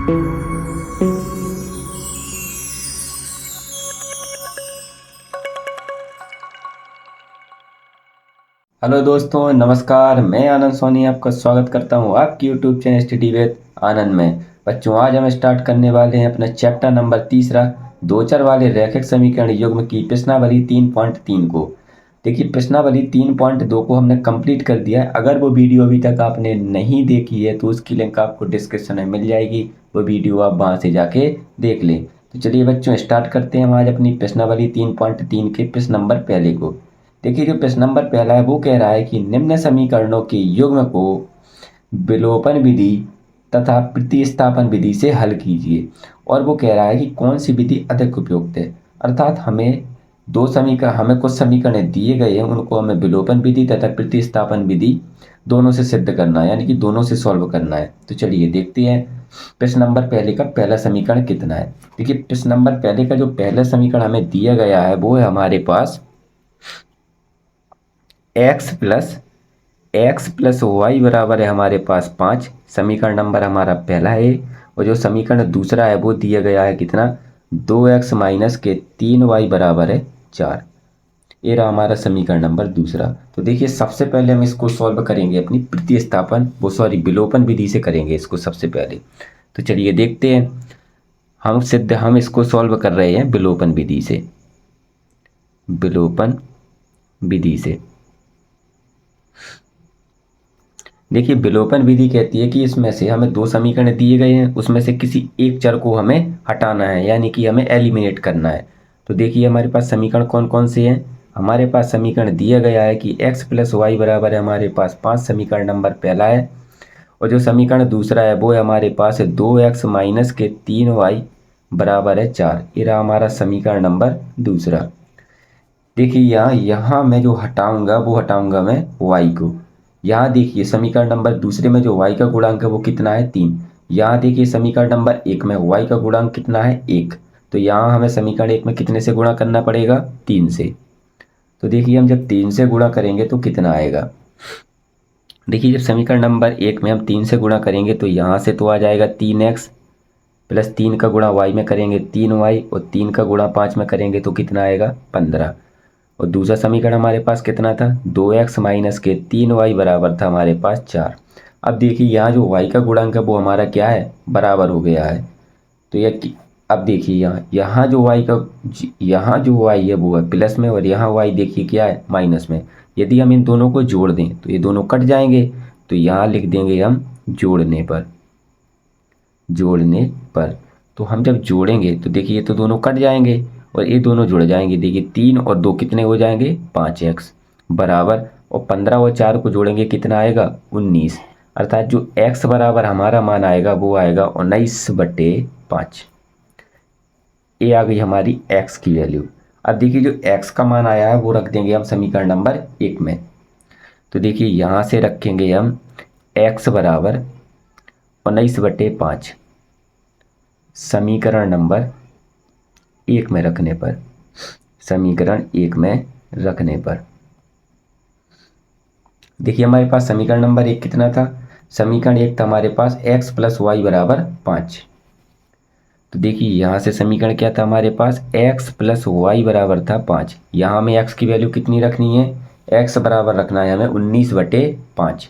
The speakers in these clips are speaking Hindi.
हेलो दोस्तों, नमस्कार। मैं आनंद सोनी आपका स्वागत करता हूं आपकी यूट्यूब चैनल स्टडी विद आनंद में। बच्चों, आज हम स्टार्ट करने वाले हैं अपना चैप्टर नंबर तीसरा, दो चर वाले रैखिक समीकरण युग्म की प्रश्नावली 3.3 को। देखिए, प्रश्नावली 3.2 को हमने कंप्लीट कर दिया है। अगर वो वीडियो अभी तक आपने नहीं देखी है तो उसकी लिंक आपको डिस्क्रिप्शन में मिल जाएगी, वो वीडियो आप वहाँ से जाके देख लें। तो चलिए बच्चों, स्टार्ट करते हैं हम आज अपनी प्रश्नावली 3.3 के प्रश्न नंबर पहले को। देखिए, जो प्रश्न नंबर पहला है वो कह रहा है कि निम्न समीकरणों के युग्म को विलोपन विधि तथा प्रतिस्थापन विधि से हल कीजिए। और वो कह रहा है कि कौन सी विधि अधिक उपयुक्त है। अर्थात हमें कुछ समीकरण दिए गए हैं, उनको हमें विलोपन विधि तथा प्रतिस्थापन विधि दोनों से सिद्ध करना है, यानी कि दोनों से सॉल्व करना है। तो चलिए देखते हैं प्रश्न नंबर पहले का पहला समीकरण कितना है। देखिए, प्रश्न नंबर पहले का जो पहला समीकरण हमें दिया गया है वो है हमारे पास x वाई बराबर है हमारे पास 5। समीकरण नंबर हमारा पहला है। और जो समीकरण दूसरा है वो दिया गया है कितना, 2x माइनस के 3y बराबर है 4। ये रहा हमारा समीकरण नंबर दूसरा। तो देखिए, सबसे पहले हम इसको सॉल्व करेंगे अपनी विलोपन विधि से करेंगे इसको सबसे पहले। तो चलिए देखते हैं। हम इसको सॉल्व कर रहे हैं विलोपन विधि से। विलोपन विधि से देखिए, विलोपन विधि कहती है कि इसमें से हमें दो समीकरण दिए गए हैं, उसमें से किसी एक चर को हमें हटाना है, यानी कि हमें एलिमिनेट करना है। तो देखिए, हमारे पास समीकरण कौन कौन से हैं। हमारे पास समीकरण दिया गया है कि x प्लस वाई बराबर है हमारे पास 5। समीकरण नंबर पहला है। और जो समीकरण दूसरा है वो है हमारे पास 2x माइनस के 3y बराबर है 4। ये रहा हमारा समीकरण नंबर दूसरा। देखिए, यहाँ मैं जो हटाऊंगा वो हटाऊंगा मैं y को। यहाँ देखिए, समीकरण नंबर दूसरे में जो y का गुणांक है वो कितना है, 3। यहाँ देखिए, समीकरण नंबर एक में y का गुणांक कितना है, 1। तो यहाँ हमें समीकरण एक में कितने से गुणा करना पड़ेगा, 3 से। तो देखिए, हम जब 3 से गुणा करेंगे तो कितना आएगा। देखिए, जब समीकरण नंबर एक में हम 3 से गुणा करेंगे तो यहाँ से तो आ जाएगा 3x प्लस 3 का गुणा y में करेंगे 3y, और 3 का गुणा 5 में करेंगे तो कितना आएगा, 15। और दूसरा समीकरण हमारे पास कितना था, 2x माइनस के 3y बराबर था हमारे पास 4। अब देखिए, यहाँ जो y का गुणांक है वो हमारा क्या है, बराबर हो गया है। तो अब देखिए, यहाँ जो y है वो है प्लस में, और यहाँ y देखिए क्या है, माइनस में। यदि हम इन दोनों को जोड़ दें तो ये दोनों कट जाएंगे। तो यहाँ लिख देंगे हम जोड़ने पर। तो हम जब जोड़ेंगे तो देखिए, ये तो दोनों कट जाएंगे और ये दोनों जुड़ जाएंगे। देखिए, 3 और 2 कितने हो जाएंगे, 5x बराबर, और 15 और 4 को जोड़ेंगे कितना आएगा, 19। अर्थात जो x बराबर हमारा मान आएगा वो आएगा 19/5। ये आ गई हमारी x की वैल्यू। अब देखिए, जो x का मान आया है वो रख देंगे हम समीकरण नंबर एक में। तो देखिए, यहाँ से रखेंगे हम x बराबर 19/5 समीकरण नंबर एक में रखने पर। देखिए, हमारे पास समीकरण नंबर एक कितना था, समीकरण एक था हमारे पास x प्लस वाई बराबर 5। तो देखिए, यहाँ से समीकरण क्या था हमारे पास, x प्लस वाई बराबर था 5। यहाँ हमें x की वैल्यू कितनी रखनी है, x बराबर रखना है हमें 19/5।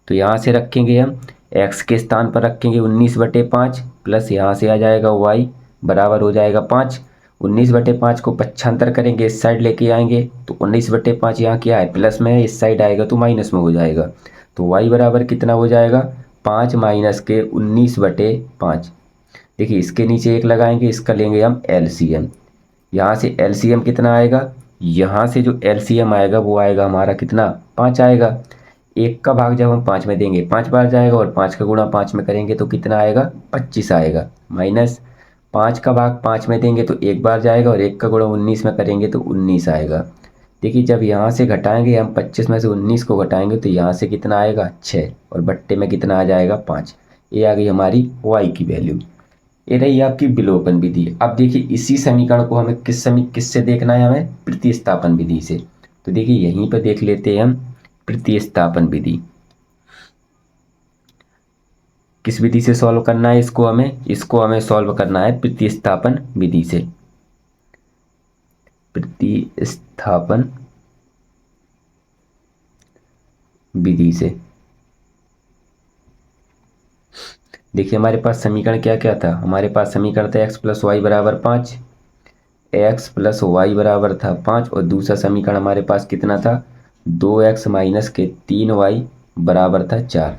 तो यहाँ से रखेंगे हम x के स्थान पर रखेंगे 19/5, प्लस यहाँ से आ जाएगा y बराबर हो जाएगा 5। 19/5 को पक्षांतर करेंगे, इस साइड लेके आएंगे तो 19/5 यहाँ क्या है, प्लस में है, इस साइड आएगा तो माइनस में हो जाएगा। तो y बराबर कितना हो जाएगा, 5 माइनस के 19/5। देखिए, इसके नीचे एक लगाएंगे, इसका लेंगे हम एलसीएम। यहाँ से एलसीएम कितना आएगा, यहाँ से जो एलसीएम आएगा वो आएगा हमारा कितना, 5 आएगा। एक का भाग जब हम 5 में देंगे 5 बार जाएगा, और 5 का गुणा 5 में करेंगे तो कितना आएगा, 25 आएगा। माइनस 5 का भाग 5 में देंगे तो एक बार जाएगा, और एक का गुणा 19 में करेंगे तो 19 आएगा। देखिए, जब यहाँ से घटाएंगे हम 25 में से 19 को घटाएंगे तो यहाँ से कितना आएगा, 6, और बट्टे में कितना आ जाएगा, 5। ये आ गई हमारी y की वैल्यू। ये रही आपकी विलोपन विधि। अब देखिए, इसी समीकरण को हमें किससे देखना है, हमें प्रतिस्थापन विधि से। तो देखिए, यहीं पर देख लेते हैं हम प्रतिस्थापन विधि। किस विधि से सॉल्व करना है इसको हमें सॉल्व करना है प्रतिस्थापन विधि से। प्रतिस्थापन विधि से देखिए हमारे पास समीकरण क्या क्या था, हमारे पास समीकरण था x प्लस वाई बराबर 5, एक्स प्लस वाई बराबर था 5, और दूसरा समीकरण हमारे पास कितना था 2x माइनस के 3y बराबर था 4।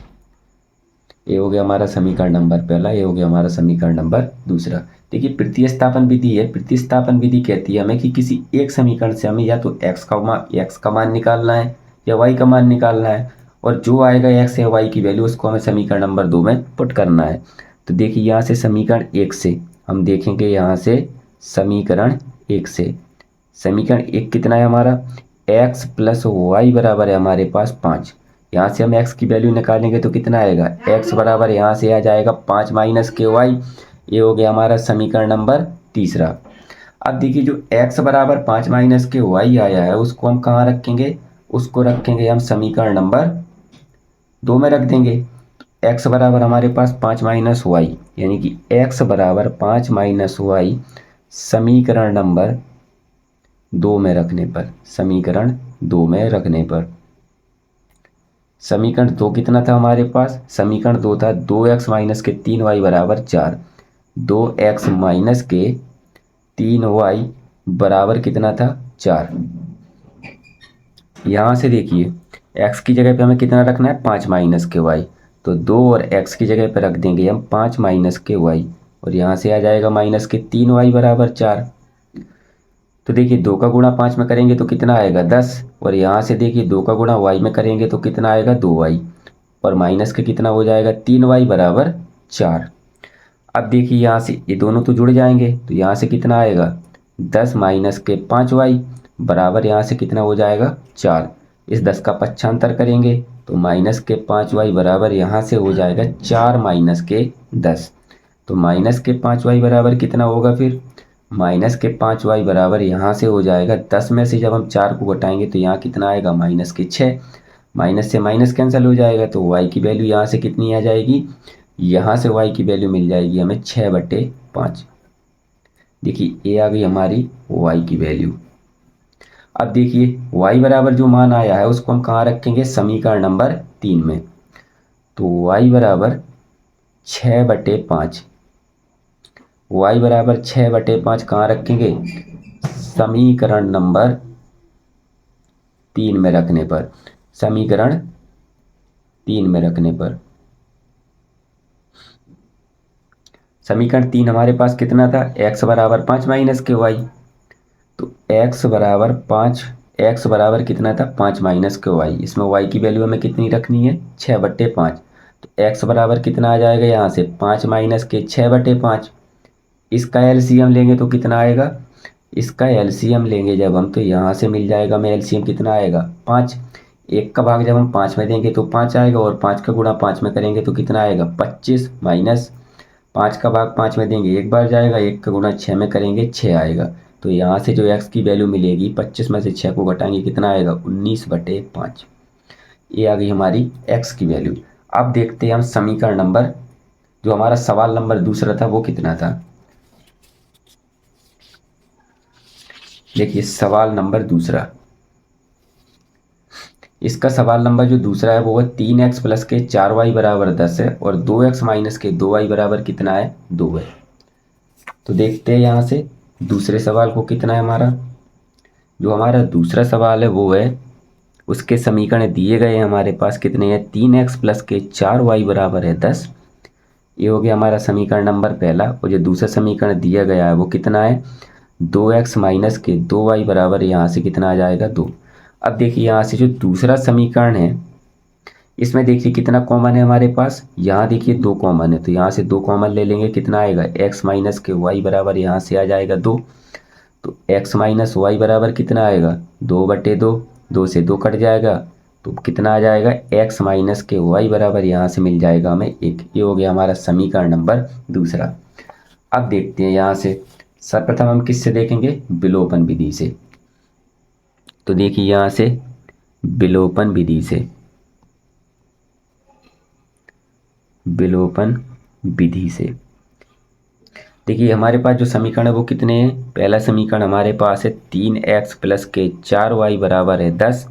ये हो गया हमारा समीकरण नंबर पहला, ये हो गया हमारा समीकरण नंबर दूसरा। देखिए प्रतिस्थापन विधि है, प्रतिस्थापन विधि कहती है हमें कि किसी एक समीकरण से हमें या तो x का मान निकालना है या y का मान निकालना है, और जो आएगा x या y की वैल्यू उसको हमें समीकरण नंबर 2 में पुट करना है। तो देखिए यहाँ से समीकरण 1 से हम देखेंगे, यहाँ से समीकरण 1 से समीकरण 1 कितना है हमारा x प्लस वाई बराबर है हमारे पास 5। यहाँ से हम x की वैल्यू निकालेंगे तो कितना आएगा x बराबर यहाँ से आ जाएगा 5 माइनस के वाई। ये हो गया हमारा समीकरण नंबर तीसरा। अब देखिए जो x बराबर 5 माइनस के वाई आया है उसको हम कहाँ रखेंगे, उसको रखेंगे हम समीकरण नंबर 2 में रख देंगे। x बराबर हमारे पास 5 माइनस वाई, यानी कि x बराबर 5 माइनस वाई समीकरण नंबर 2 में रखने पर, समीकरण 2 में रखने पर समीकरण 2 कितना था हमारे पास, समीकरण 2 था 2x माइनस के 3y बराबर 4। 2x माइनस के 3y बराबर कितना था 4। यहाँ से देखिए x की जगह पे हमें कितना रखना है 5 माइनस के y, तो 2 और x की जगह पे रख देंगे हम 5 माइनस के y, और यहाँ से आ जाएगा माइनस के 3y बराबर 4। तो देखिए 2 का गुणा 5 में करेंगे तो कितना आएगा 10, और यहाँ से देखिए 2 का गुणा y में करेंगे तो कितना आएगा 2y, और माइनस के कितना हो जाएगा 3y बराबर 4। अब देखिए यहाँ से ये दोनों तो जुड़ जाएंगे, तो यहाँ से कितना आएगा 10 माइनस के 5y बराबर यहाँ से कितना हो जाएगा 4। इस 10 का पक्षांतर करेंगे तो माइनस के 5y बराबर यहाँ से हो जाएगा 4 माइनस के 10। तो माइनस के 5y बराबर कितना होगा, फिर माइनस के 5y बराबर यहाँ से हो जाएगा 10 में से जब हम 4 को घटाएंगे तो यहाँ कितना आएगा माइनस के 6। माइनस से माइनस कैंसिल हो जाएगा तो y की वैल्यू यहाँ से कितनी आ जाएगी, यहाँ से y की वैल्यू मिल जाएगी हमें 6/5। देखिए ये आ गई हमारी y की वैल्यू। अब देखिए y बराबर जो मान आया है उसको हम कहाँ रखेंगे समीकरण नंबर 3 में। तो y बराबर 6/5, y बराबर 6/5 कहाँ रखेंगे समीकरण नंबर 3 में रखने पर, समीकरण 3 में रखने पर। समीकरण 3 हमारे पास कितना था x बराबर 5 माइनस के y, तो x बराबर 5, x बराबर कितना था 5 माइनस के y, इसमें y की वैल्यू हमें कितनी रखनी है 6/5। तो x बराबर कितना आ जाएगा यहाँ से 5 माइनस के 6/5। इसका एलसीएम लेंगे तो कितना आएगा, इसका एलसीएम लेंगे जब हम तो यहाँ से मिल जाएगा हमें एलसीएम कितना आएगा 5। एक का भाग जब हम 5 में देंगे तो 5 आएगा, और 5 का गुणा 5 में करेंगे तो कितना आएगा 25, माइनस 5 का भाग 5 में देंगे एक बार जाएगा, एक का गुणा 6 में करेंगे 6 आएगा। तो यहाँ से जो x की वैल्यू मिलेगी 25 में से 6 को घटाएंगे कितना आएगा 19/5। ये आ गई हमारी x की वैल्यू। अब देखते हैं हम समीकरण नंबर, जो हमारा सवाल नंबर दूसरा था वो कितना था। देखिए सवाल नंबर दूसरा, इसका सवाल नंबर जो दूसरा है वो है 3x प्लस के 4y बराबर 10 है, और 2x माइनस के 2y बराबर कितना है 2 है। तो देखते हैं यहाँ से दूसरे सवाल को कितना है हमारा। जो हमारा दूसरा सवाल है वो है, उसके समीकरण दिए गए हैं हमारे पास कितने हैं 3x प्लस के 4y बराबर है 10। ये हो गया हमारा समीकरण नंबर पहला, और जो दूसरा समीकरण दिया गया है वो कितना है 2x माइनस के 2y बराबर यहाँ से कितना आ जाएगा 2। अब देखिए यहाँ से जो दूसरा समीकरण है इसमें देखिए कितना कॉमन है हमारे पास, यहाँ देखिए 2 कॉमन है, तो यहाँ से 2 कॉमन ले लेंगे कितना आएगा x माइनस के y बराबर यहाँ से आ जाएगा 2। तो x माइनस वाई बराबर कितना आएगा 2/2, 2 से 2 कट जाएगा तो कितना आ जाएगा x माइनस के वाई बराबर यहाँ से मिल जाएगा हमें 1। ये हो गया हमारा समीकरण नंबर दूसरा। अब देखते हैं यहाँ से सर्वप्रथम हम किससे देखेंगे विलोपन विधि से। तो देखिए यहाँ से विलोपन विधि से, विलोपन विधि से। देखिए हमारे पास जो समीकरण है वो कितने हैं। पहला समीकरण हमारे पास है 3x प्लस के 4y बराबर है 10।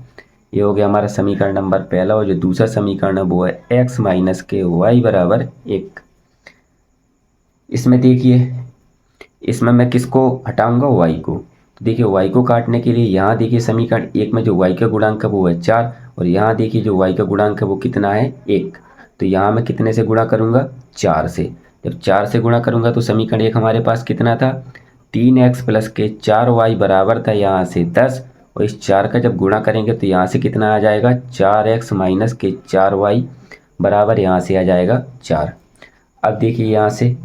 ये हो गया हमारा समीकरण नंबर पहला। और जो दूसरा समीकरण है वो है x माइनस के y बराबर 1। इसमें देखिए, इसमें मैं किसको हटाऊंगा, y को। तो देखिए y को काटने के लिए यहाँ देखिए समीकरण एक में जो y का गुणांक है वो है 4, और यहाँ देखिए जो y का गुणांक है वो कितना है 1। तो यहाँ मैं कितने से गुणा करूँगा, 4 से। जब 4 से गुणा करूँगा तो समीकरण एक हमारे पास कितना था, 3x प्लस के 4y बराबर था यहाँ से 10। और इस 4 का जब गुणा करेंगे तो यहाँ से कितना आ जाएगा, 4x माइनस के 4y बराबर यहाँ से आ जाएगा 4। अब देखिए यहाँ से,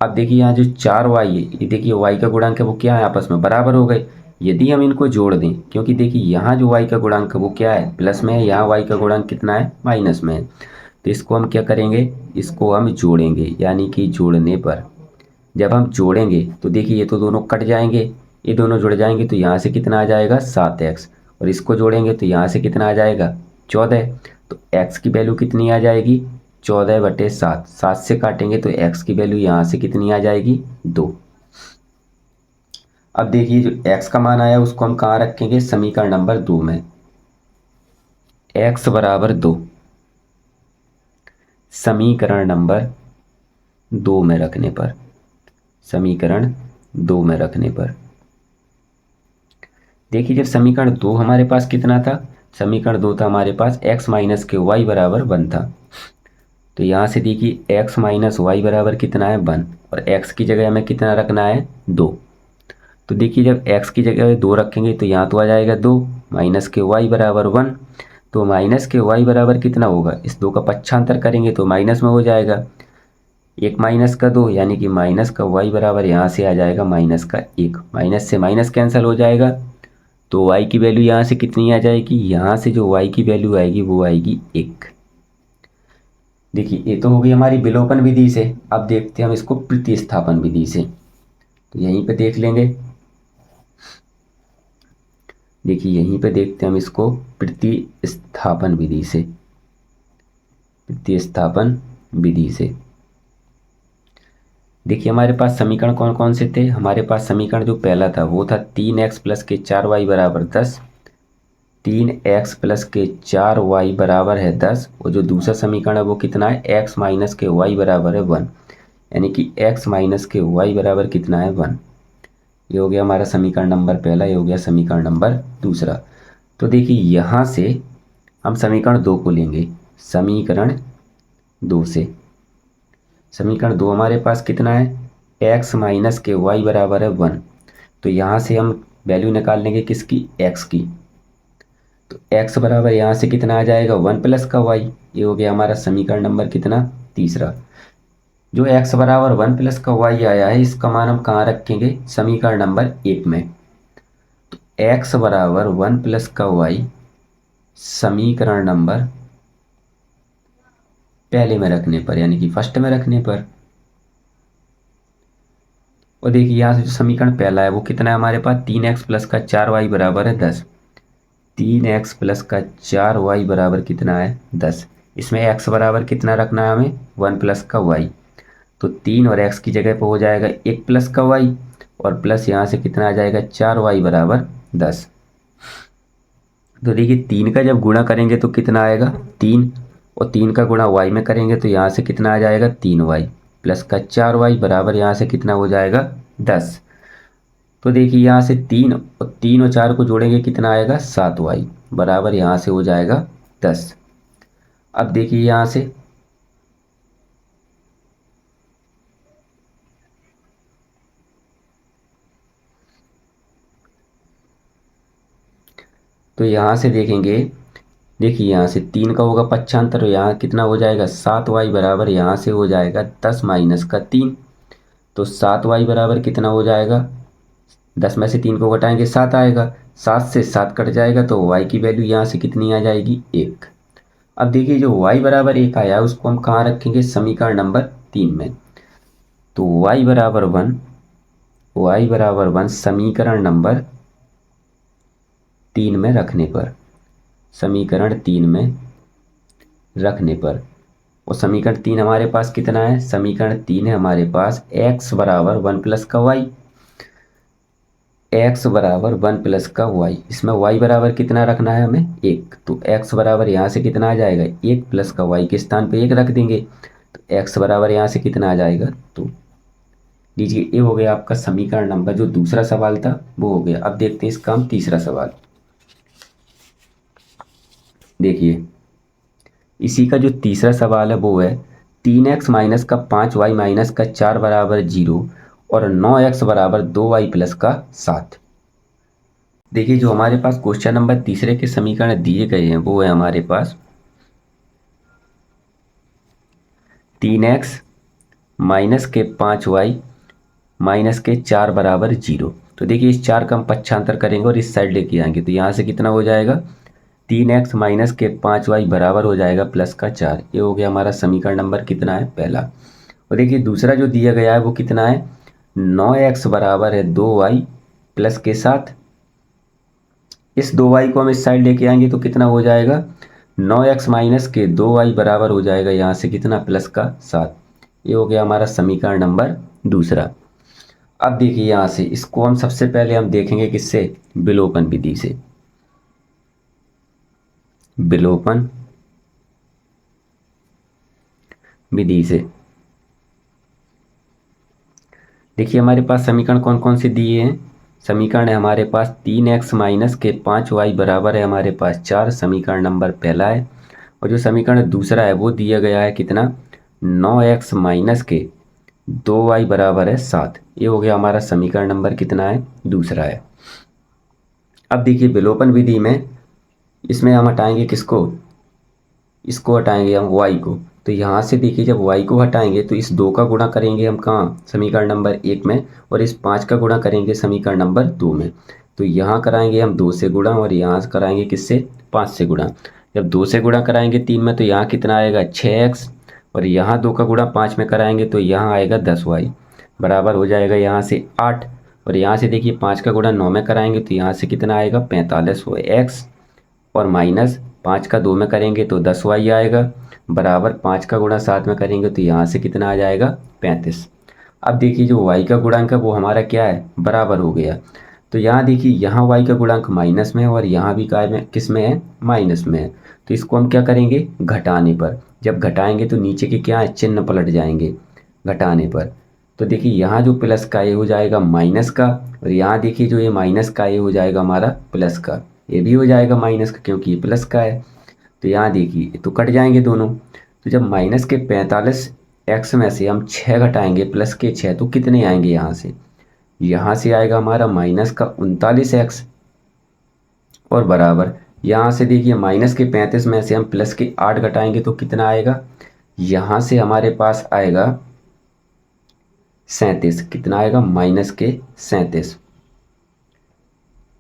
अब देखिए यहाँ जो 4y है, ये देखिए y का गुणांक है वो क्या है, आपस में बराबर हो गए। यदि हम इनको जोड़ दें, क्योंकि देखिए यहाँ जो y का गुणांक है वो क्या है, प्लस में है, यहाँ y का गुणांक कितना है, माइनस में है। तो इसको हम क्या करेंगे, इसको हम जोड़ेंगे, यानी कि जोड़ने पर जब हम जोड़ेंगे तो देखिए ये तो दोनों कट जाएंगे, ये दोनों जुड़ जाएंगे, तो यहाँ से कितना आ जाएगा 7x, और इसको जोड़ेंगे तो यहाँ से कितना आ जाएगा 14। तो x की वैल्यू कितनी आ जाएगी, 14/7। 7 से काटेंगे तो x की वैल्यू यहाँ से कितनी आ जाएगी, 2। अब देखिए जो x का मान आया उसको हम कहाँ रखेंगे, समीकरण नंबर 2 में। x बराबर 2 समीकरण नंबर 2 में रखने पर, समीकरण 2 में रखने पर देखिए जब समीकरण 2 हमारे पास कितना था, समीकरण 2 था हमारे पास x माइनस के y बराबर 1 था। तो यहाँ से देखिए x माइनस वाई बराबर कितना है 1, और x की जगह हमें कितना रखना है 2। तो देखिए जब x की जगह 2 रखेंगे तो यहाँ तो आ जाएगा 2 माइनस के y बराबर 1। तो माइनस के y बराबर कितना होगा, इस 2 का पक्षांतर करेंगे तो माइनस में हो जाएगा, 1 माइनस का 2, यानी कि माइनस का y बराबर यहाँ से आ जाएगा माइनस का 1। माइनस से माइनस कैंसिल हो जाएगा, तो y की वैल्यू यहाँ से कितनी आ जाएगी, यहाँ से जो y की वैल्यू आएगी वो आएगी 1। देखिए ये तो हो गई हमारी विलोपन विधि से। अब देखते हैं हम इसको प्रतिस्थापन विधि से। तो यहीं पे देख लेंगे, देखिए यहीं पे देखते हैं हम इसको प्रतिस्थापन विधि से, प्रतिस्थापन विधि से। देखिए हमारे पास समीकरण कौन कौन से थे, हमारे पास समीकरण जो पहला था वो था 3x प्लस के 4y बराबर 10। 3x प्लस के 4y बराबर है 10। और जो दूसरा समीकरण है वो कितना है, x माइनस के y बराबर है 1, यानी कि x माइनस के y बराबर कितना है 1। ये हो गया हमारा समीकरण नंबर पहला, ये हो गया समीकरण नंबर दूसरा। तो देखिए यहाँ से हम समीकरण 2 को लेंगे, समीकरण 2 से। समीकरण 2 हमारे पास कितना है, x माइनस के y बराबर है 1। तो यहाँ से हम वैल्यू निकाल लेंगे किसकी, x की। तो x बराबर यहाँ से कितना आ जाएगा 1 प्लस का y। ये हो गया हमारा समीकरण नंबर कितना, तीसरा। जो x बराबर 1 प्लस का y आया है इसका मान हम कहाँ रखेंगे, समीकरण नंबर 1 में। तो x बराबर 1 प्लस का y समीकरण नंबर पहले में रखने पर, यानी कि फर्स्ट में रखने पर। और देखिए यहाँ से जो समीकरण पहला है वो कितना है हमारे पास, 3x प्लस का 4y बराबर है 10। 3x प्लस का 4y बराबर कितना है 10। इसमें x बराबर कितना रखना है हमें, 1 प्लस का y। तो 3 और x की जगह पर हो जाएगा 1 प्लस का y, और प्लस यहाँ से कितना आ जाएगा 4y बराबर 10। तो देखिए 3 का जब गुणा करेंगे तो कितना आएगा 3, और 3 का गुणा y में करेंगे तो यहाँ से कितना आ जाएगा 3y प्लस का 4y बराबर यहाँ से कितना हो जाएगा 10। तो देखिए यहाँ से 3 और 4 को जोड़ेंगे कितना आएगा 7y बराबर यहाँ से हो जाएगा 10। अब देखिए यहाँ से तो यहाँ से देखेंगे, देखिए यहाँ से 3 का होगा पक्षांतर, यहाँ कितना हो जाएगा 7y बराबर यहाँ से हो जाएगा 10 माइनस का 3। तो 7y बराबर कितना हो जाएगा, 10 में से 3 को घटाएंगे 7 आएगा, 7 से 7 कट जाएगा, तो y की वैल्यू यहाँ से कितनी आ जाएगी 1। अब देखिए जो y बराबर 1 आया उसको हम कहाँ रखेंगे, समीकरण नंबर 3 में। तो y बराबर 1, y बराबर 1 समीकरण नंबर 3 में रखने पर, समीकरण 3 में रखने पर और समीकरण 3 हमारे पास कितना है, समीकरण 3 है हमारे पास x बराबर 1 प्लस का y, x बराबर 1 प्लस का y। इसमें y बराबर कितना रखना है हमें, 1। तो x बराबर यहाँ से कितना आ जाएगा, 1 प्लस का y के स्थान पे 1 रख देंगे, तो x बराबर यहाँ से कितना आ जाएगा, तो लीजिए ये हो गया आपका समीकरण नंबर, जो दूसरा सवाल था वो हो गया। अब देखते हैं इसका हम तीसरा सवाल। देखिए इसी का जो तीसरा सवाल है वो है 3x माइनस का 5y माइनस का 4 बराबर 0 और 9x बराबर 2y प्लस का 7। देखिए जो हमारे पास क्वेश्चन नंबर तीसरे के समीकरण दिए गए हैं वो है हमारे पास 3x माइनस के 5y माइनस के 4 बराबर 0। तो देखिए इस 4 का हम पक्षांतर करेंगे और इस साइड लेके आएंगे, तो यहाँ से कितना हो जाएगा, 3x माइनस के 5y बराबर हो जाएगा प्लस का 4। ये हो गया हमारा समीकरण नंबर कितना है, पहला। और देखिए दूसरा जो दिया गया है वो कितना है, 9x बराबर है 2y प्लस के 7। इस 2y को हम इस साइड लेके आएंगे तो कितना हो जाएगा, 9x माइनस के 2y बराबर हो जाएगा यहाँ से कितना, प्लस का 7। ये हो गया हमारा समीकरण नंबर दूसरा। अब देखिए यहाँ से इसको हम सबसे पहले हम देखेंगे किससे, विलोपन विधि से। विलोपन विधि से देखिए हमारे पास समीकरण कौन कौन से दिए हैं, समीकरण है हमारे पास 3x माइनस के 5y बराबर है हमारे पास 4, समीकरण नंबर पहला है। और जो समीकरण दूसरा है वो दिया गया है कितना, 9x माइनस के 2y बराबर है 7। ये हो गया हमारा समीकरण नंबर कितना है, दूसरा है। अब देखिए विलोपन विधि में इसमें हम हटाएंगे किसको, इसको हटाएंगे हम y को। तो यहाँ से देखिए जब y को हटाएंगे तो इस 2 का गुणा करेंगे हम कहाँ, समीकरण नंबर 1 में, और इस 5 का गुणा करेंगे समीकरण नंबर 2 में। तो यहाँ कराएंगे हम 2 से गुणा और यहाँ से कराएंगे किससे, 5 से गुणा। जब 2 से गुणा कराएंगे 3 में तो यहाँ कितना आएगा 6x, और यहाँ 2 का गुणा 5 में कराएंगे तो यहाँ आएगा 10y बराबर हो जाएगा यहाँ से 8। और यहाँ से देखिए 5 का गुणा 9 में कराएंगे तो यहाँ से कितना आएगा 45x, और माइनस 5 का 2 में करेंगे तो 10y आएगा बराबर 5 का गुणा 7 में करेंगे तो यहाँ से कितना आ जाएगा 35। अब देखिए जो y का गुणांक है वो हमारा क्या है, बराबर हो गया। तो यहाँ देखिए यहाँ y का गुणांक माइनस में है और यहाँ भी काय में किस में है, माइनस में है। तो इसको हम क्या करेंगे, घटाने पर, जब घटाएंगे तो नीचे के क्या है, चिन्ह पलट जाएंगे घटाने पर। तो देखिए यहाँ जो प्लस का ये हो जाएगा माइनस का, और यहाँ देखिए जो ये माइनस का ये हो जाएगा हमारा प्लस का, ये भी हो जाएगा माइनस का क्योंकि ये प्लस का है। तो यहाँ देखिए तो कट जाएंगे दोनों। तो जब माइनस के 45x में से हम 6 घटाएंगे प्लस के 6 तो कितने आएंगे, यहाँ से आएगा हमारा माइनस का 39x, और बराबर यहाँ से देखिए माइनस के 35 में से हम प्लस के 8 घटाएंगे तो कितना आएगा, यहाँ से हमारे पास आएगा 37। कितना आएगा, माइनस के 37।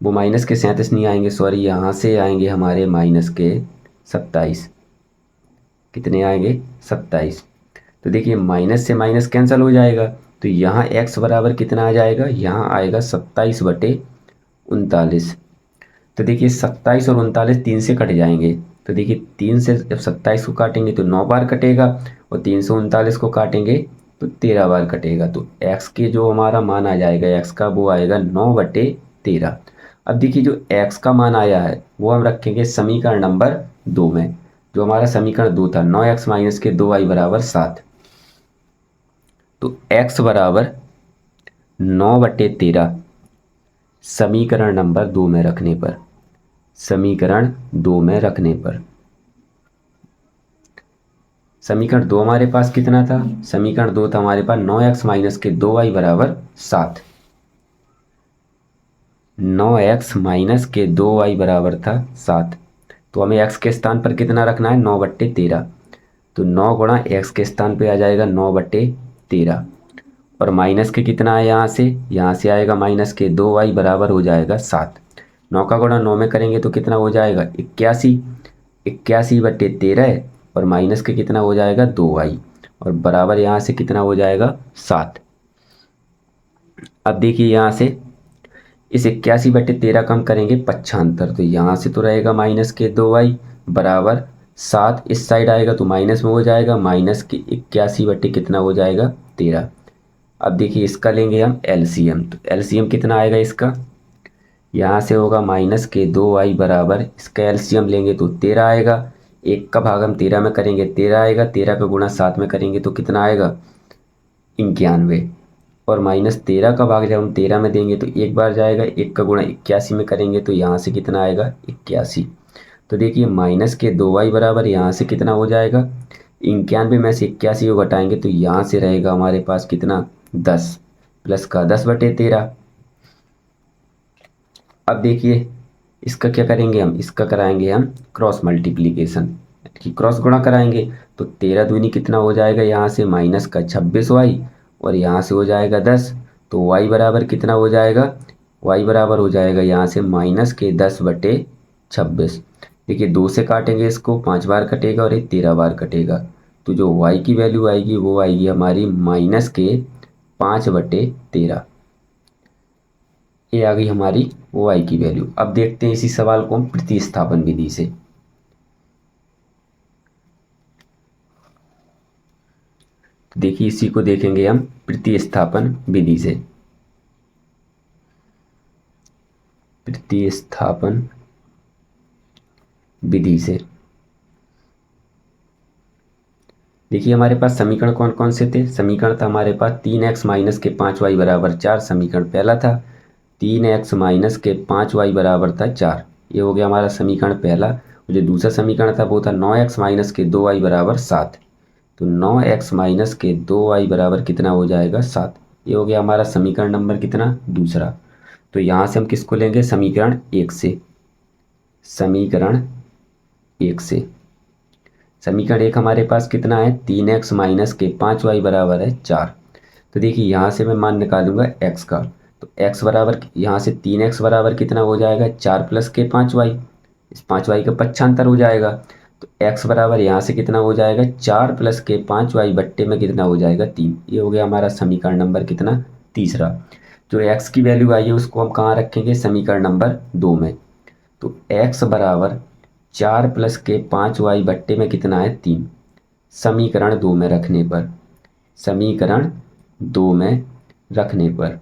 वो माइनस के 37 नहीं आएंगे, सॉरी, यहाँ से आएंगे हमारे माइनस के 27। कितने आएंगे, 27। तो देखिए माइनस से माइनस कैंसिल हो जाएगा, तो यहाँ x बराबर कितना आ जाएगा, यहाँ आएगा 27/39। तो देखिए 27 और 39 3 से कट जाएंगे। तो देखिए 3 से जब 27 को काटेंगे तो 9 बार कटेगा, और 3 से 39 को काटेंगे तो 13 बार कटेगा। तो x के जो हमारा मान आ जाएगा x का, वो आएगा 9/13। अब देखिए जो x का मान आया है वो हम रखेंगे समीकरण नंबर 2 में। जो हमारा समीकरण 2 था 9x माइनस के 2y बराबर 7, तो x बराबर 9/13 समीकरण नंबर 2 में रखने पर, समीकरण 2 में रखने पर, समीकरण 2 हमारे पास कितना था, समीकरण 2 था हमारे पास 9x माइनस के 2y बराबर 7। 9x माइनस के 2y बराबर था 7। तो हमें x के स्थान पर कितना रखना है, 9/13। तो 9 गुणा x के स्थान पे आ जाएगा 9/13, और माइनस के कितना है, यहाँ से आएगा माइनस के 2y बराबर हो जाएगा 7। 9 का गुणा 9 में करेंगे तो कितना हो जाएगा 81। 81/13, और माइनस के कितना हो जाएगा 2y, और बराबर यहाँ से कितना हो जाएगा 7। अब देखिए यहाँ से इस 81/13 का हम करेंगे पक्षांतर, तो यहाँ से तो रहेगा माइनस के 2y बराबर 7 इस साइड आएगा तो माइनस में हो जाएगा, माइनस के 81 बटे कितना हो जाएगा 13। अब देखिए इसका लेंगे हम एलसीएम, तो एलसीएम कितना आएगा इसका, यहाँ से होगा माइनस के 2y बराबर, इसका एलसीएम लेंगे तो 13 आएगा। एक का भाग हम 13 में करेंगे 13 आएगा, 13 का गुणा 7 में करेंगे तो कितना आएगा 91। और माइनस 13 का भाग जब हम 13 में देंगे तो एक बार जाएगा, एक का गुणा 81 में करेंगे तो यहाँ से कितना आएगा 81। तो देखिए माइनस के 2y बराबर यहाँ से कितना हो जाएगा 91 में से 81 को घटाएंगे तो यहाँ से रहेगा हमारे पास कितना 10, प्लस का 10 बटे 13। अब देखिए इसका क्या करेंगे हम, इसका कराएंगे हम क्रॉस मल्टीप्लीकेशन कि क्रॉस गुणा कराएंगे। तो 13 दूनी कितना हो जाएगा, यहाँ से माइनस का 26y और यहाँ से हो जाएगा 10, तो y बराबर कितना हो जाएगा, y बराबर हो जाएगा यहाँ से माइनस के 10 बटे 26। देखिए 2 से काटेंगे इसको, 5 बार कटेगा और ये 13 बार कटेगा, तो जो y की वैल्यू आएगी वो आएगी हमारी माइनस के 5 बटे 13। ये आ गई हमारी y की वैल्यू। अब देखते हैं इसी सवाल को हम प्रतिस्थापन विधि से। देखिए इसी को देखेंगे हम प्रतिस्थापन विधि से। प्रतिस्थापन विधि से देखिए हमारे पास समीकरण कौन कौन से थे, समीकरण था हमारे पास 3x माइनस के 5y बराबर 4, समीकरण पहला था। 3x माइनस के 5y बराबर था 4, ये हो गया हमारा समीकरण पहला। जो दूसरा समीकरण था वो था 9x माइनस के 2y बराबर 7, तो 9x माइनस के 2y बराबर कितना हो जाएगा 7, ये हो गया हमारा समीकरण नंबर कितना दूसरा। तो यहाँ से हम किसको लेंगे, समीकरण 1 से, समीकरण 1 से। समीकरण 1 हमारे पास कितना है 3x माइनस के 5y बराबर है 4। तो देखिए यहाँ से मैं मान निकालूंगा x का, तो x बराबर यहाँ से 3x बराबर कितना हो जाएगा 4 प्लस के 5y, इस 5y का पक्षांतर हो जाएगा। तो x बराबर यहाँ से कितना हो जाएगा 4 प्लस के 5y बट्टे में कितना हो जाएगा 3, ये हो गया हमारा समीकरण नंबर कितना तीसरा। जो x की वैल्यू आई है उसको हम कहाँ रखेंगे, समीकरण नंबर 2 में। तो x बराबर 4 प्लस के 5y बट्टे में कितना है 3, समीकरण 2 में रखने पर, समीकरण 2 में रखने पर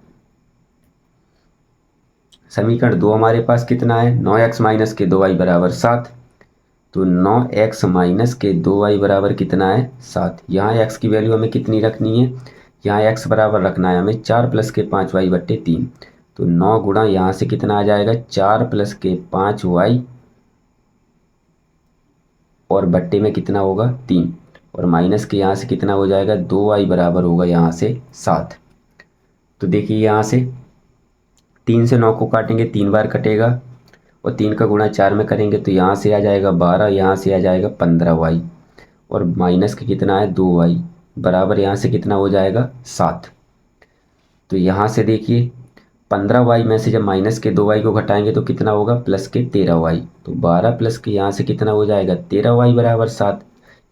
समीकरण 2 हमारे पास कितना है 9x माइनस के 2y बराबर 7, तो 9x माइनस के 2y बराबर कितना है 7। यहाँ x की वैल्यू हमें कितनी रखनी है, यहाँ x बराबर रखना है हमें 4 प्लस के 5y बट्टे 3, तो 9 गुणा यहाँ से कितना आ जाएगा 4 प्लस के 5y और बट्टे में कितना होगा 3, और माइनस के यहाँ से कितना हो जाएगा 2y बराबर होगा यहाँ से 7। तो देखिए यहाँ से 3 से 9 को काटेंगे 3 बार कटेगा, और 3 का गुणा 4 में करेंगे तो यहाँ से आ जाएगा 12, यहाँ से आ जाएगा 15y, और माइनस के कितना है 2y बराबर यहाँ से कितना हो जाएगा 7। तो यहाँ से देखिए 15y में से जब माइनस के 2y को घटाएंगे तो कितना होगा प्लस के 13y, तो 12 प्लस के यहाँ से कितना हो जाएगा 13y बराबर 7।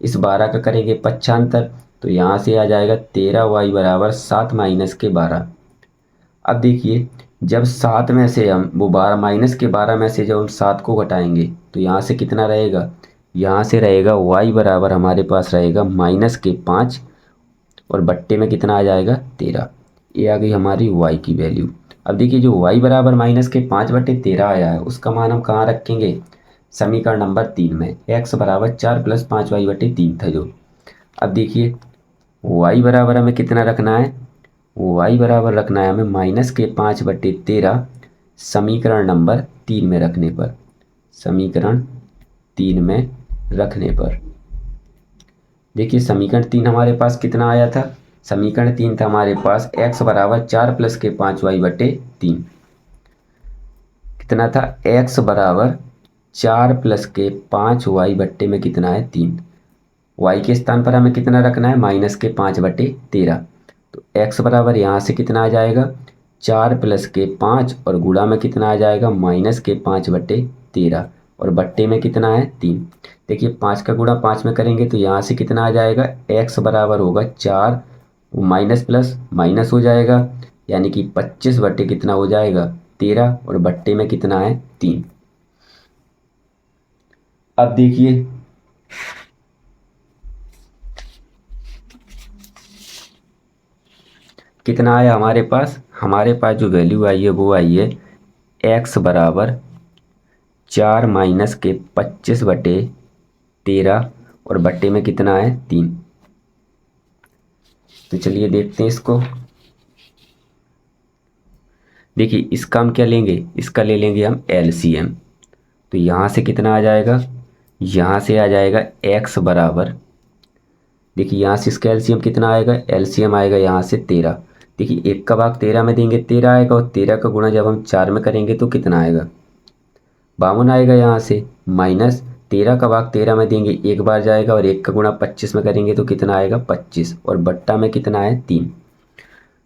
इस 12 का करेंगे पक्षांतर, तो यहाँ से आ जाएगा 13y बराबर 7 माइनस के 12। अब देखिए जब 7 में से हम वो 12 माइनस के 12 में से जब हम 7 को घटाएंगे तो यहाँ से कितना रहेगा, यहाँ से रहेगा y बराबर हमारे पास रहेगा माइनस के 5 और बट्टे में कितना आ जाएगा 13। ये आ गई हमारी y की वैल्यू। अब देखिए जो y बराबर माइनस के 5 बटे 13 आया है उसका मान हम कहाँ रखेंगे, समीकरण नंबर 3 में। x बराबर 4 प्लस 5y बटे 3 था जो। अब देखिए y बराबर हमें कितना रखना है, y बराबर रखना है हमें माइनस के 5 बटे 13 समीकरण नंबर 3 में रखने पर, समीकरण 3 में रखने पर। देखिए समीकरण 3 हमारे पास कितना आया था, समीकरण 3 था हमारे पास x बराबर 4 प्लस के 5y बटे 3, कितना था x बराबर 4 प्लस के 5y बट्टे में कितना है 3, y के स्थान पर हमें कितना रखना है माइनस के 5 बटे 13, तो x बराबर यहाँ से कितना आ जाएगा 4 प्लस के 5 और गुणा में कितना आ जाएगा माइनस के 5 बटे 13 और बट्टे में कितना है 3। देखिए 5 का गुणा 5 में करेंगे तो यहाँ से कितना आ जाएगा x बराबर होगा 4, माइनस प्लस माइनस हो जाएगा यानी कि 25 बट्टे कितना हो जाएगा 13 और बट्टे में कितना है 3। अब देखिए कितना आया हमारे पास जो वैल्यू आई है वो आई है x बराबर 4 - के 25/13 और बट्टे में कितना है 3। तो चलिए देखते हैं इसको। देखिए इसका हम क्या लेंगे, इसका ले लेंगे हम LCM। तो यहाँ से कितना आ जाएगा, यहाँ से आ जाएगा x बराबर, देखिए यहाँ से इसका एलसीएम कितना आएगा, एलसीएम आएगा यहाँ से 13। देखिए 1 का भाग 13 में देंगे 13 आएगा, और 13 का गुणा जब हम 4 में करेंगे तो कितना आएगा 52 आएगा यहाँ से। माइनस 13 का भाग 13 में देंगे 1 बार जाएगा, और 1 का गुणा 25 में करेंगे तो कितना आएगा 25, और बट्टा में कितना है 3।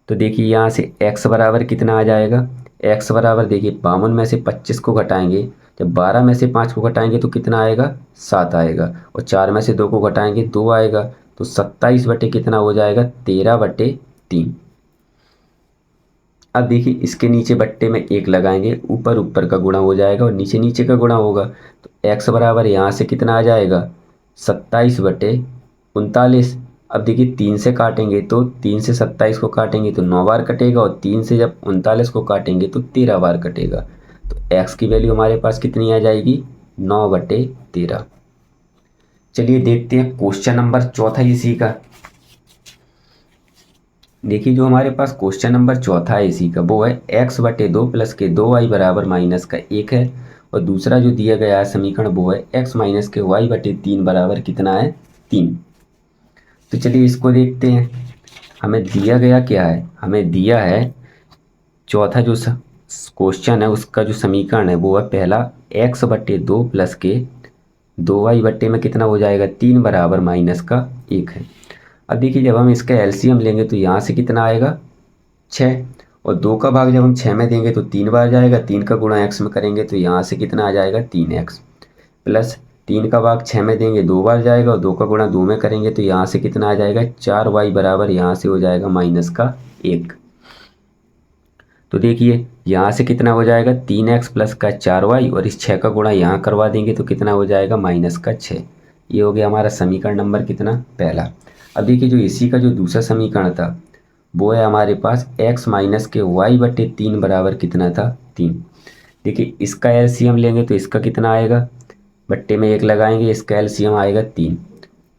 तो देखिए यहाँ से x बराबर कितना आ जाएगा, x बराबर देखिए 52 में से 25 को घटाएंगे, जब 12 में से 5 को घटाएंगे तो कितना आएगा 7 आएगा, और 4 में से 2 को घटाएंगे 2 आएगा, तो 27 बटे कितना हो जाएगा 13/3। अब देखिए इसके नीचे बट्टे में 1 लगाएंगे, ऊपर ऊपर का गुणा हो जाएगा और नीचे नीचे का गुणा होगा। तो x बराबर यहाँ से कितना आ जाएगा 27/39। अब देखिए 3 से काटेंगे तो 3 से 27 को काटेंगे तो 9 बार कटेगा, और 3 से जब 39 को काटेंगे तो 13 बार कटेगा। तो x की वैल्यू हमारे पास कितनी आ जाएगी 9/13। चलिए देखते हैं क्वेश्चन नंबर चौथा इसी का। देखिए जो हमारे पास क्वेश्चन नंबर चौथा है इसी का वो है x/2 + के 2y बराबर -1 है, और दूसरा जो दिया गया है समीकरण वो है x - के y/3 बराबर कितना है 3। तो चलिए इसको देखते हैं। हमें दिया गया क्या है, हमें दिया है चौथा जो क्वेश्चन है उसका जो समीकरण है वो है पहला x/2 + के 2y बट्टे में कितना हो जाएगा 3 बराबर -1 है। अब देखिए जब हम इसका एलसीएम लेंगे तो यहाँ से कितना आएगा 6, और 2 का भाग जब हम 6 में देंगे तो 3 बार जाएगा, 3 का गुणा x में करेंगे तो यहाँ से कितना आ जाएगा 3x, प्लस 3 का भाग 6 में देंगे 2 बार जाएगा, और 2 का गुणा 2 में करेंगे तो यहाँ से कितना आ जाएगा 4y बराबर यहाँ से हो जाएगा -1। तो देखिए यहाँ से कितना हो जाएगा 3x प्लस का 4y, और इस 6 का गुणा यहाँ करवा देंगे तो कितना हो जाएगा -6। ये हो गया हमारा समीकरण नंबर कितना पहला। अब देखिए जो इसी का जो दूसरा समीकरण था वो है हमारे पास x - के y/3 बराबर कितना था 3। देखिए इसका एलसीएम लेंगे तो इसका कितना आएगा, बट्टे में 1 लगाएंगे, इसका एलसीएम आएगा 3।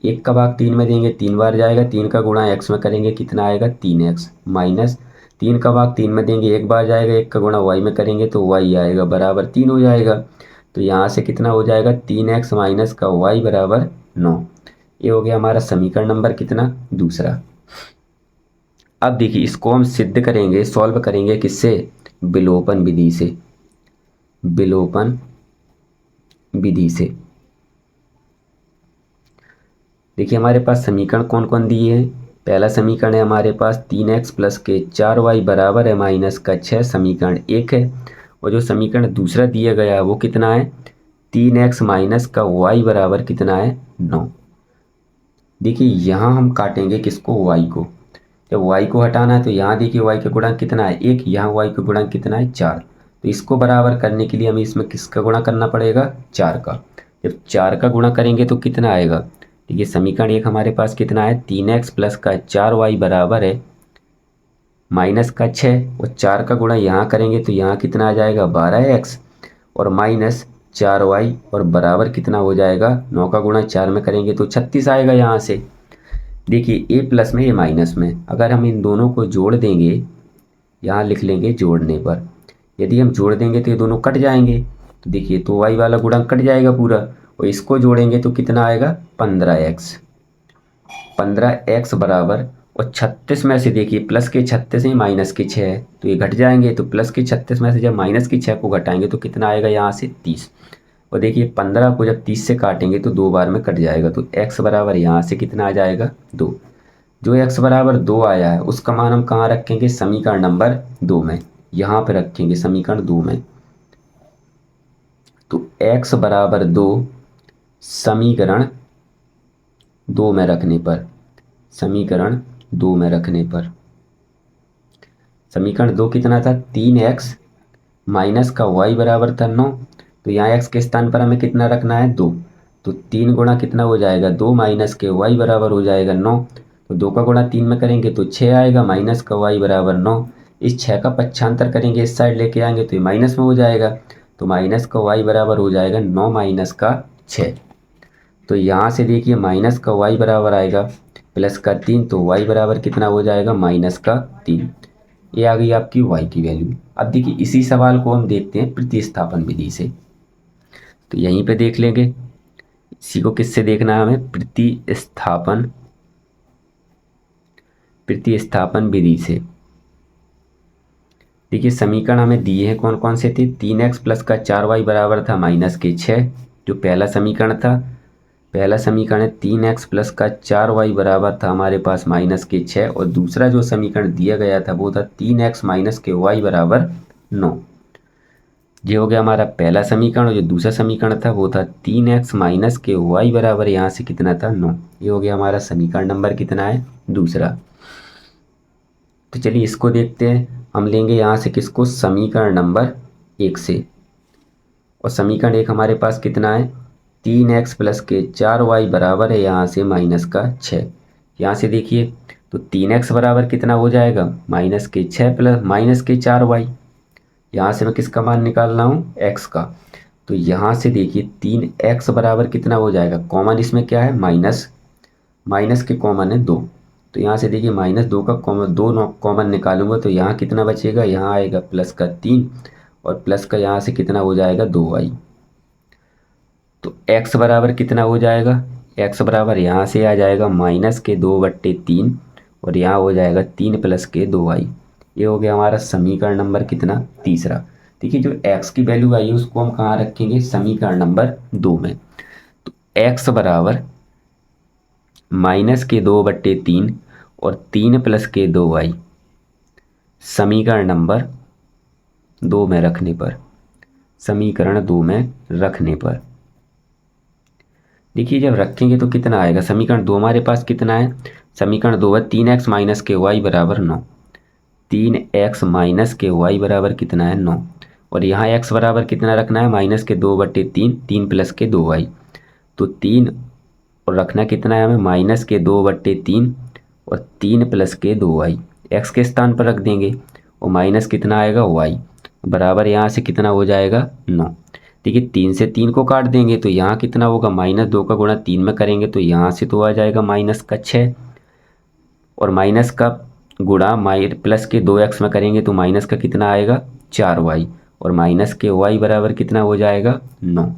1 का भाग 3 में देंगे 3 बार जाएगा, 3 का गुणा x में करेंगे कितना आएगा 3x, माइनस 3 का भाग 3 में देंगे 1 बार जाएगा, 1 का गुणा y में करेंगे तो y आएगा बराबर 3 हो जाएगा। तो यहाँ से कितना हो जाएगा 3x - का y बराबर 9। ये हो गया हमारा समीकरण नंबर कितना दूसरा। अब देखिए इसको हम सिद्ध करेंगे, सॉल्व करेंगे किससे, विलोपन विधि से, विलोपन विधि से। देखिए हमारे पास समीकरण कौन कौन दिए हैं। पहला समीकरण है हमारे पास 3x प्लस के 4y बराबर है -6, समीकरण 1 है। और जो समीकरण दूसरा दिया गया है वो कितना है 3x माइनस का y बराबर कितना है 9। देखिए यहाँ हम काटेंगे किसको y को, जब y को हटाना है तो यहाँ देखिए y का गुणा कितना है 1, यहाँ y का गुणा कितना है 4। तो इसको बराबर करने के लिए हमें इसमें किसका गुणा करना पड़ेगा 4 का। जब 4 का गुणा करेंगे तो कितना आएगा, देखिए समीकरण 1 हमारे पास कितना है 3x प्लस का 4y बराबर है -6, और 4 का गुणा यहाँ करेंगे तो यहाँ कितना आ जाएगा 12x, और -4y, और बराबर कितना हो जाएगा 9 का गुणा 4 में करेंगे तो 36 आएगा। यहाँ से देखिए ए प्लस में ये माइनस में, अगर हम इन दोनों को जोड़ देंगे, यहाँ लिख लेंगे जोड़ने पर, यदि हम जोड़ देंगे तो ये दोनों कट जाएंगे, तो देखिए तो y वाला गुणा कट जाएगा पूरा, और इसको जोड़ेंगे तो कितना आएगा 15x बराबर, और 36 में से देखिए प्लस के 36 है माइनस के 6 है तो ये घट जाएंगे, तो प्लस के 36 में से जब माइनस के 6 को घटाएंगे तो कितना आएगा यहाँ से 30। और देखिए 15 को जब 30 से काटेंगे तो 2 बार में कट जाएगा, तो x बराबर यहाँ से कितना आ जाएगा 2। जो x बराबर 2 आया है उसका मान हम कहाँ रखेंगे समीकरण नंबर 2 में, यहाँ पे रखेंगे समीकरण 2 में। तो x बराबर 2 समीकरण 2 में रखने पर, समीकरण 2 में रखने पर, समीकरण 2 कितना था 3x माइनस का y बराबर था 9, तो यहाँ x के स्थान पर हमें कितना रखना है 2, तो 3 गुणा कितना हो जाएगा 2 माइनस के y बराबर हो जाएगा 9। और 2 का गुणा 3 में करेंगे तो 6 आएगा, माइनस का y बराबर 9। इस 6 का पक्षांतर करेंगे, इस साइड लेके आएंगे तो ये माइनस में हो जाएगा, तो माइनस का y बराबर हो जाएगा 9 माइनस का 6। तो यहाँ से देखिए माइनस का y बराबर आएगा प्लस का 3, तो y बराबर कितना हो जाएगा माइनस का 3। ये आ गई आपकी y की वैल्यू। अब देखिए इसी सवाल को हम देखते हैं प्रतिस्थापन विधि से, तो यहीं पे देख लेंगे। इसी को किससे देखना है हमें, प्रतिस्थापन विधि से। देखिए समीकरण हमें दिए हैं कौन कौन से थे, 3x प्लस का 4y बराबर था माइनस के 6, जो पहला समीकरण था। पहला समीकरण है 3x प्लस का 4y बराबर था हमारे पास माइनस के 6, और दूसरा जो समीकरण दिया गया था वो था 3x माइनस के y बराबर 9। ये हो गया हमारा पहला समीकरण, और जो दूसरा समीकरण था वो था 3x माइनस के y बराबर यहाँ से कितना था 9। ये हो गया हमारा समीकरण नंबर कितना है, दूसरा। तो चलिए इसको देखते हैं। हम लेंगे यहाँ से किसको, समीकरण नंबर 1 से। और समीकरण 1 हमारे पास कितना है, 3x प्लस के 4y बराबर है यहाँ से माइनस का 6। यहाँ से देखिए तो 3x बराबर कितना हो जाएगा, माइनस के 6 प्लस माइनस के 4y। यहाँ से मैं किसका मान निकाल रहा हूँ, x का। तो यहाँ से देखिए 3x बराबर कितना हो जाएगा, कॉमन इसमें क्या है माइनस, माइनस के कॉमन है 2। तो यहाँ से देखिए -2 का कॉमन, 2 कॉमन निकालूंगा तो यहाँ कितना बचेगा, यहाँ आएगा प्लस का 3, और प्लस का यहाँ से कितना हो जाएगा 2y। तो x बराबर कितना हो जाएगा, x बराबर यहाँ से आ जाएगा माइनस के 2/3, और यहाँ हो जाएगा 3 प्लस के 2y। ये हो गया हमारा समीकरण नंबर कितना, तीसरा। देखिए जो x की वैल्यू आई है उसको हम कहाँ रखेंगे, समीकरण नंबर 2 में। तो x बराबर माइनस के 2/3 और 3 प्लस के 2y समीकरण नंबर 2 में रखने पर, समीकरण 2 में रखने पर देखिए जब रखेंगे तो कितना आएगा, समीकरण 2 हमारे पास कितना है, समीकरण 2 है 3x माइनस के y बराबर 9। 3x माइनस के y बराबर कितना है 9, और यहाँ x बराबर कितना रखना है, माइनस के 2/3, 3 प्लस के 2y। तो 3 और रखना कितना है हमें, माइनस के 2/3 और 3 प्लस के 2y। x के स्थान पर रख देंगे, और माइनस कितना आएगा y बराबर यहाँ से कितना हो जाएगा 9। देखिए 3 से 3 को काट देंगे तो यहाँ कितना होगा, -2 का गुणा 3 में करेंगे तो यहाँ से तो आ जाएगा माइनस का 6, और माइनस का गुणा प्लस के 2x में करेंगे तो माइनस का कितना आएगा 4y, और माइनस के y बराबर कितना हो जाएगा 9।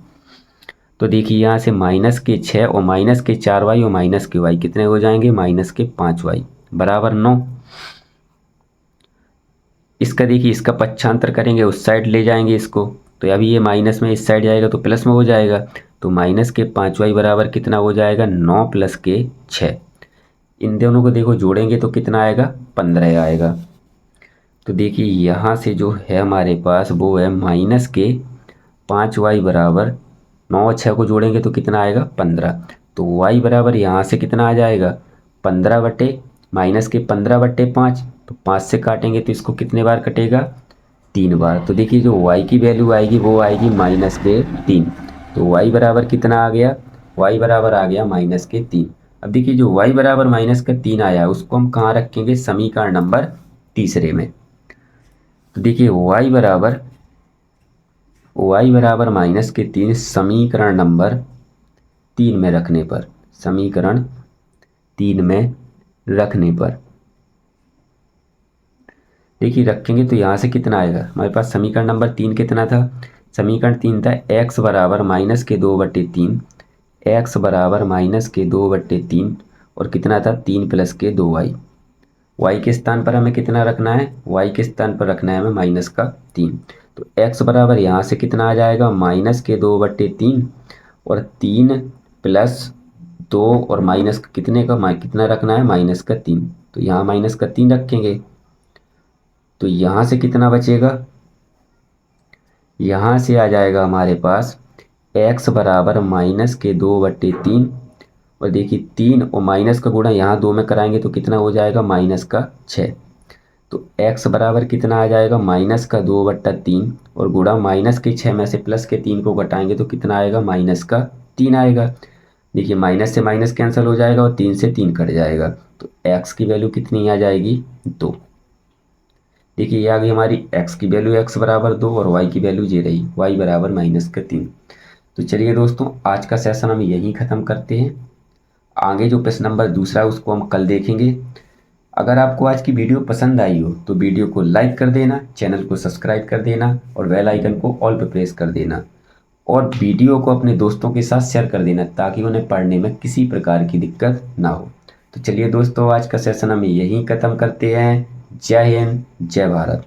तो देखिए यहाँ से माइनस के 6 और माइनस के 4y और माइनस के y कितने हो जाएंगे, माइनस के 5y बराबर 9। इसका देखिए इसका पक्षांतर करेंगे, उस साइड ले जाएंगे इसको, तो अभी ये माइनस में इस साइड जाएगा तो प्लस में हो जाएगा, तो माइनस के 5y बराबर कितना हो जाएगा 9 प्लस के 6। इन दोनों को देखो जोड़ेंगे तो कितना आएगा 15 आएगा। तो देखिए यहाँ से जो है हमारे पास वो है माइनस के 5y बराबर 9 और 6 को जोड़ेंगे तो कितना आएगा 15। तो y बराबर यहाँ से कितना आ जाएगा 15 बटे माइनस के 15/5, तो 5 से काटेंगे तो इसको कितने बार कटेगा 3 बार। तो देखिए जो y की वैल्यू आएगी वो आएगी माइनस के 3। तो y बराबर कितना आ गया, y बराबर आ गया माइनस के 3। अब देखिए जो y बराबर माइनस का 3 आया उसको हम कहाँ रखेंगे, समीकरण नंबर तीसरे में। तो देखिए y बराबर माइनस के 3 समीकरण नंबर 3 में रखने पर, समीकरण 3 में रखने पर देखिए रखेंगे तो यहाँ से कितना आएगा, हमारे पास समीकरण नंबर 3 कितना था, समीकरण 3 था x बराबर माइनस के 2/3, x बराबर माइनस के 2/3 और कितना था 3 प्लस के 2y। y के स्थान पर हमें कितना रखना है, y के स्थान पर रखना है हमें माइनस का 3। तो x बराबर यहाँ से कितना आ जाएगा, माइनस के 2/3 और 3 प्लस 2 और माइनस कितने का कितना रखना है, माइनस का 3। तो यहाँ माइनस का 3 रखेंगे तो यहाँ से कितना बचेगा, यहाँ से आ जाएगा हमारे पास x बराबर माइनस के 2/3, और देखिए 3 और माइनस का गुणा यहाँ 2 में कराएंगे तो कितना हो जाएगा माइनस का 6। तो x बराबर कितना आ जाएगा, माइनस का 2/3 और गुणा माइनस के 6 में से प्लस के 3 को घटाएंगे तो कितना आएगा, माइनस का 3 आएगा। देखिए माइनस से माइनस कैंसिल हो जाएगा और 3 से 3 कट जाएगा, तो x की वैल्यू कितनी आ जाएगी 2। देखिए ये आ गई हमारी x की वैल्यू x बराबर 2 और y की वैल्यू ये रही y बराबर -3। तो चलिए दोस्तों आज का सेशन हम यहीं ख़त्म करते हैं। आगे जो प्रश्न नंबर दूसरा है उसको हम कल देखेंगे। अगर आपको आज की वीडियो पसंद आई हो तो वीडियो को लाइक कर देना, चैनल को सब्सक्राइब कर देना और बेल आइकन को ऑल पे प्रेस कर देना और वीडियो को अपने दोस्तों के साथ शेयर कर देना ताकि उन्हें पढ़ने में किसी प्रकार की दिक्कत ना हो। तो चलिए दोस्तों आज का सेशन हम यहीं ख़त्म करते हैं। जय हिंद, जय भारत।